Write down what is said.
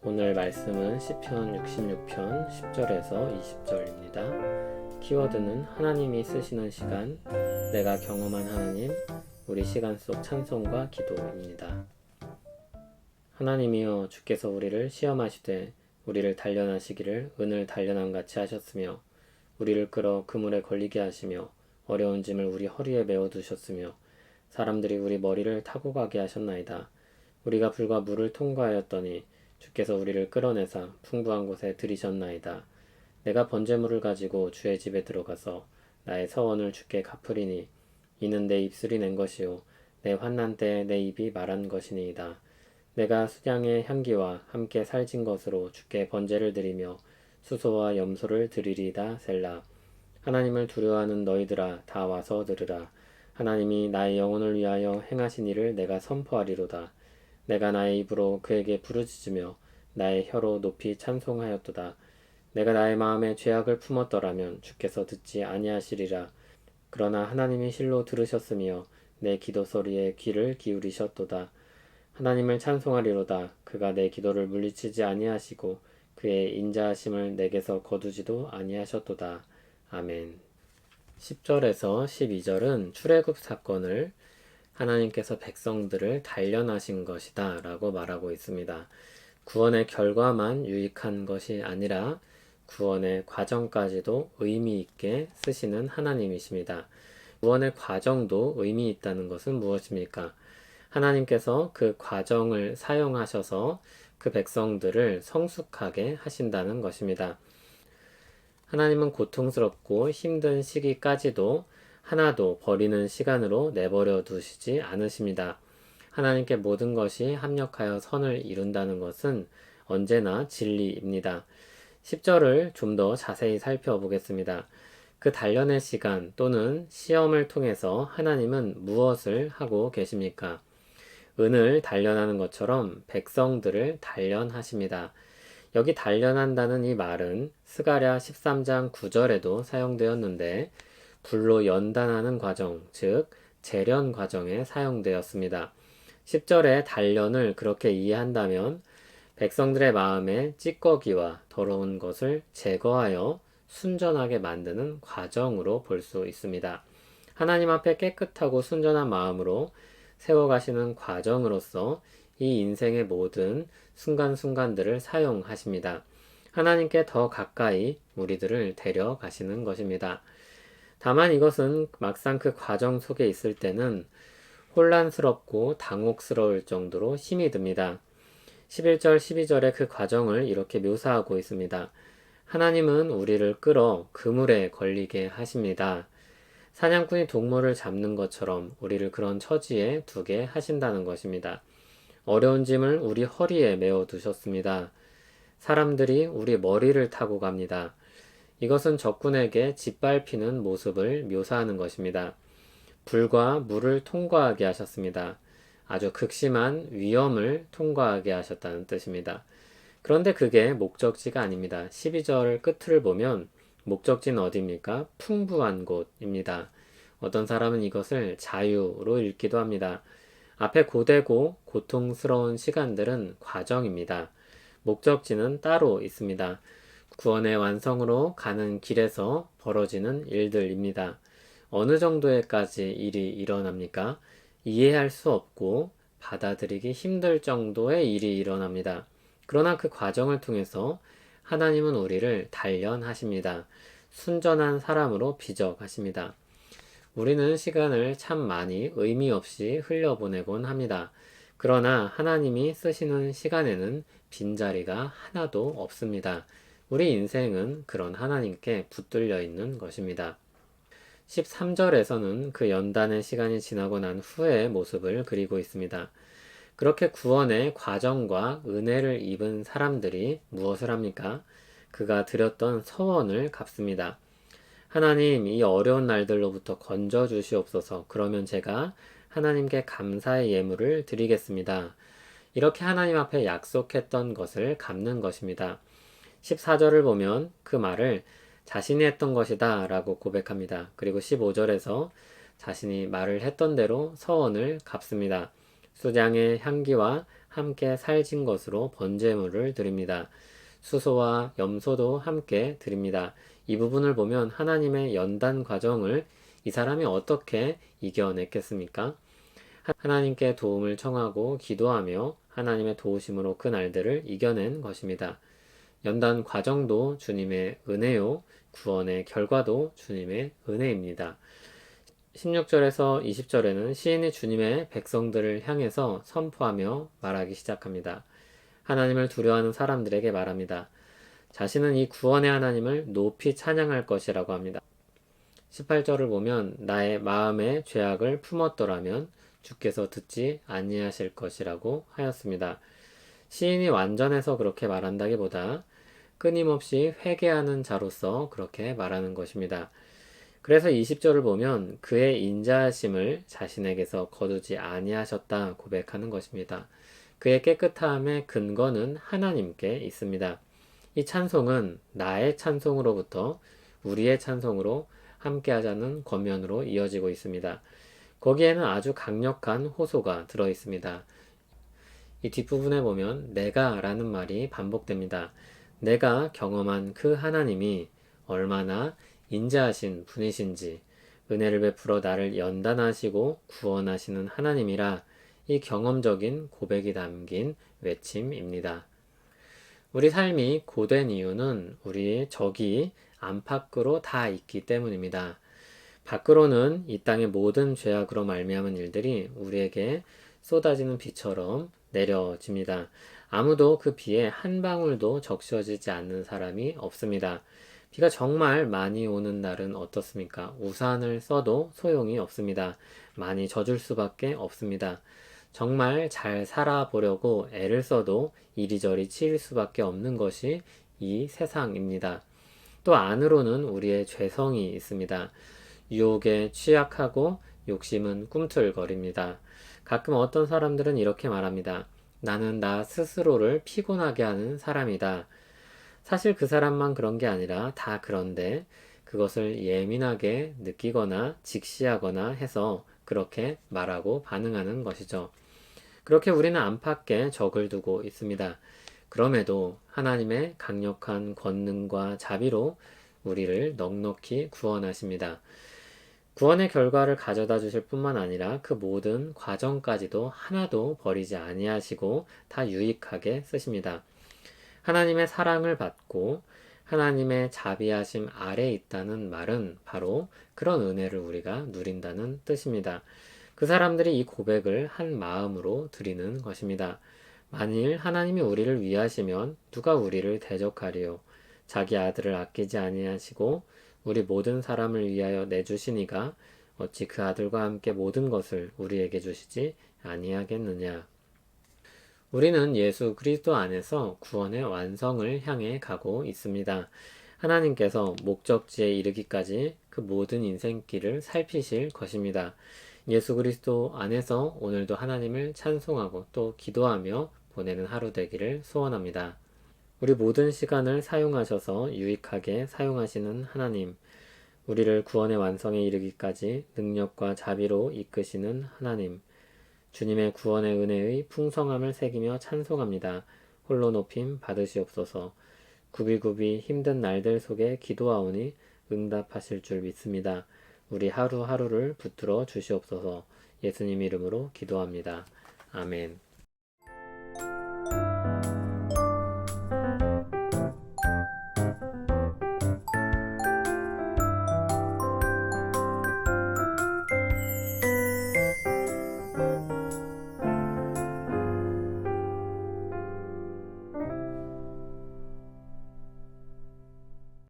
오늘 말씀은 시편 66편 10절에서 20절입니다. 키워드는 하나님이 쓰시는 시간, 내가 경험한 하나님, 우리 시간 속 찬송과 기도입니다. 하나님이여, 주께서 우리를 시험하시되 우리를 단련하시기를 은을 단련함 같이 하셨으며, 우리를 끌어 그물에 걸리게 하시며 어려운 짐을 우리 허리에 메어 두셨으며, 사람들이 우리 머리를 타고 가게 하셨나이다. 우리가 불과 물을 통과하였더니 주께서 우리를 끌어내사 풍부한 곳에 들이셨나이다. 내가 번제물을 가지고 주의 집에 들어가서 나의 서원을 주께 갚으리니, 이는 내 입술이 낸 것이요 내 환난 때에 내 입이 말한 것이니이다. 내가 수량의 향기와 함께 살진 것으로 주께 번제를 드리며 수소와 염소를 드리리다. 셀라. 하나님을 두려워하는 너희들아, 다 와서 들으라. 하나님이 나의 영혼을 위하여 행하신 일을 내가 선포하리로다. 내가 나의 입으로 그에게 부르짖으며 나의 혀로 높이 찬송하였도다. 내가 나의 마음에 죄악을 품었더라면 주께서 듣지 아니하시리라. 그러나 하나님이 실로 들으셨으며 내 기도 소리에 귀를 기울이셨도다. 하나님을 찬송하리로다. 그가 내 기도를 물리치지 아니하시고 그의 인자하심을 내게서 거두지도 아니하셨도다. 아멘. 10절에서 12절은 출애굽 사건을 하나님께서 백성들을 단련하신 것이다 라고 말하고 있습니다. 구원의 결과만 유익한 것이 아니라 구원의 과정까지도 의미 있게 쓰시는 하나님이십니다. 구원의 과정도 의미 있다는 것은 무엇입니까? 하나님께서 그 과정을 사용하셔서 그 백성들을 성숙하게 하신다는 것입니다. 하나님은 고통스럽고 힘든 시기까지도 하나도 버리는 시간으로 내버려 두시지 않으십니다. 하나님께 모든 것이 합력하여 선을 이룬다는 것은 언제나 진리입니다. 10절을 좀 더 자세히 살펴보겠습니다. 그 단련의 시간 또는 시험을 통해서 하나님은 무엇을 하고 계십니까? 은을 단련하는 것처럼 백성들을 단련하십니다. 여기 단련한다는 이 말은 스가랴 13장 9절에도 사용되었는데 불로 연단하는 과정, 즉 재련 과정에 사용되었습니다. 10절의 단련을 그렇게 이해한다면 백성들의 마음에 찌꺼기와 더러운 것을 제거하여 순전하게 만드는 과정으로 볼 수 있습니다. 하나님 앞에 깨끗하고 순전한 마음으로 세워가시는 과정으로서 이 인생의 모든 순간순간들을 사용하십니다. 하나님께 더 가까이 우리들을 데려가시는 것입니다. 다만 이것은 막상 그 과정 속에 있을 때는 혼란스럽고 당혹스러울 정도로 힘이 듭니다. 11절, 12절의 그 과정을 이렇게 묘사하고 있습니다. 하나님은 우리를 끌어 그물에 걸리게 하십니다. 사냥꾼이 동물을 잡는 것처럼 우리를 그런 처지에 두게 하신다는 것입니다. 어려운 짐을 우리 허리에 메어 두셨습니다. 사람들이 우리 머리를 타고 갑니다. 이것은 적군에게 짓밟히는 모습을 묘사하는 것입니다. 불과 물을 통과하게 하셨습니다. 아주 극심한 위험을 통과하게 하셨다는 뜻입니다. 그런데 그게 목적지가 아닙니다. 12절 끝을 보면 목적지는 어디입니까? 풍부한 곳입니다. 어떤 사람은 이것을 자유로 읽기도 합니다. 앞에 고되고 고통스러운 시간들은 과정입니다. 목적지는 따로 있습니다. 구원의 완성으로 가는 길에서 벌어지는 일들입니다. 어느 정도에까지 일이 일어납니까? 이해할 수 없고 받아들이기 힘들 정도의 일이 일어납니다. 그러나 그 과정을 통해서 하나님은 우리를 단련하십니다. 순전한 사람으로 빚어가십니다. 우리는 시간을 참 많이 의미 없이 흘려보내곤 합니다. 그러나 하나님이 쓰시는 시간에는 빈자리가 하나도 없습니다. 우리 인생은 그런 하나님께 붙들려 있는 것입니다. 13절에서는 그 연단의 시간이 지나고 난 후의 모습을 그리고 있습니다. 그렇게 구원의 과정과 은혜를 입은 사람들이 무엇을 합니까? 그가 드렸던 서원을 갚습니다. 하나님, 이 어려운 날들로부터 건져 주시옵소서. 그러면 제가 하나님께 감사의 예물을 드리겠습니다. 이렇게 하나님 앞에 약속했던 것을 갚는 것입니다. 14절을 보면 그 말을 자신이 했던 것이다 라고 고백합니다. 그리고 15절에서 자신이 말을 했던 대로 서원을 갚습니다. 수장의 향기와 함께 살진 것으로 번제물을 드립니다. 수소와 염소도 함께 드립니다. 이 부분을 보면 하나님의 연단 과정을 이 사람이 어떻게 이겨냈겠습니까? 하나님께 도움을 청하고 기도하며 하나님의 도우심으로 그 날들을 이겨낸 것입니다. 연단 과정도 주님의 은혜요, 구원의 결과도 주님의 은혜입니다. 16절에서 20절에는 시인이 주님의 백성들을 향해서 선포하며 말하기 시작합니다. 하나님을 두려워하는 사람들에게 말합니다. 자신은 이 구원의 하나님을 높이 찬양할 것이라고 합니다. 18절을 보면 나의 마음에 죄악을 품었더라면 주께서 듣지 아니하실 것이라고 하였습니다. 시인이 완전해서 그렇게 말한다기보다 끊임없이 회개하는 자로서 그렇게 말하는 것입니다. 그래서 20절을 보면 그의 인자하심을 자신에게서 거두지 아니하셨다 고백하는 것입니다. 그의 깨끗함의 근거는 하나님께 있습니다. 이 찬송은 나의 찬송으로부터 우리의 찬송으로 함께하자는 권면으로 이어지고 있습니다. 거기에는 아주 강력한 호소가 들어 있습니다. 이 뒷부분에 보면 내가 라는 말이 반복됩니다. 내가 경험한 그 하나님이 얼마나 인자하신 분이신지, 은혜를 베풀어 나를 연단하시고 구원하시는 하나님이라, 이 경험적인 고백이 담긴 외침입니다. 우리 삶이 고된 이유는 우리의 적이 안팎으로 다 있기 때문입니다. 밖으로는 이 땅의 모든 죄악으로 말미암은 일들이 우리에게 쏟아지는 비처럼 내려집니다. 아무도 그 비에 한 방울도 적셔지지 않는 사람이 없습니다. 비가 정말 많이 오는 날은 어떻습니까? 우산을 써도 소용이 없습니다. 많이 젖을 수밖에 없습니다. 정말 잘 살아보려고 애를 써도 이리저리 치일 수밖에 없는 것이 이 세상입니다. 또 안으로는 우리의 죄성이 있습니다. 유혹에 취약하고 욕심은 꿈틀거립니다. 가끔 어떤 사람들은 이렇게 말합니다. 나는 나 스스로를 피곤하게 하는 사람이다. 사실 그 사람만 그런 게 아니라 다 그런데 그것을 예민하게 느끼거나 직시하거나 해서 그렇게 말하고 반응하는 것이죠. 그렇게 우리는 안팎에 적을 두고 있습니다. 그럼에도 하나님의 강력한 권능과 자비로 우리를 넉넉히 구원하십니다. 구원의 결과를 가져다 주실 뿐만 아니라 그 모든 과정까지도 하나도 버리지 아니하시고 다 유익하게 쓰십니다. 하나님의 사랑을 받고 하나님의 자비하심 아래 있다는 말은 바로 그런 은혜를 우리가 누린다는 뜻입니다. 그 사람들이 이 고백을 한 마음으로 드리는 것입니다. 만일 하나님이 우리를 위하시면 누가 우리를 대적하리요? 자기 아들을 아끼지 아니하시고 우리 모든 사람을 위하여 내주시니가 어찌 그 아들과 함께 모든 것을 우리에게 주시지 아니하겠느냐. 우리는 예수 그리스도 안에서 구원의 완성을 향해 가고 있습니다. 하나님께서 목적지에 이르기까지 그 모든 인생길을 살피실 것입니다. 예수 그리스도 안에서 오늘도 하나님을 찬송하고 또 기도하며 보내는 하루 되기를 소원합니다. 우리 모든 시간을 사용하셔서 유익하게 사용하시는 하나님, 우리를 구원의 완성에 이르기까지 능력과 자비로 이끄시는 하나님, 주님의 구원의 은혜의 풍성함을 새기며 찬송합니다. 홀로 높임 받으시옵소서. 굽이굽이 힘든 날들 속에 기도하오니 응답하실 줄 믿습니다. 우리 하루하루를 붙들어 주시옵소서. 예수님 이름으로 기도합니다. 아멘.